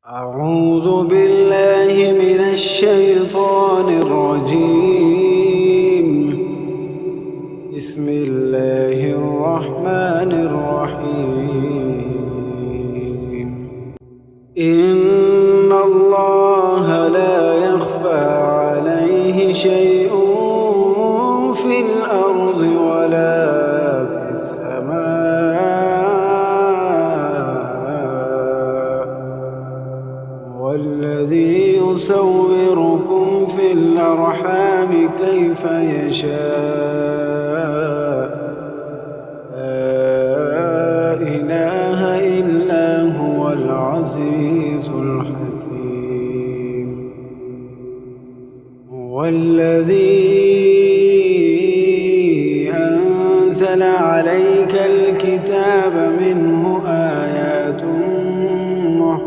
أعوذ بالله من الشيطان الرجيم. بسم الله الرحمن الرحيم. إن الله لا يخفى عليه شيء في الأرض ولا في السماء. والذي يصوركم في الأرحام كيف يشاء. لا إله إلا هو العزيز الحكيم. هو الذي أنزل عليك الكتاب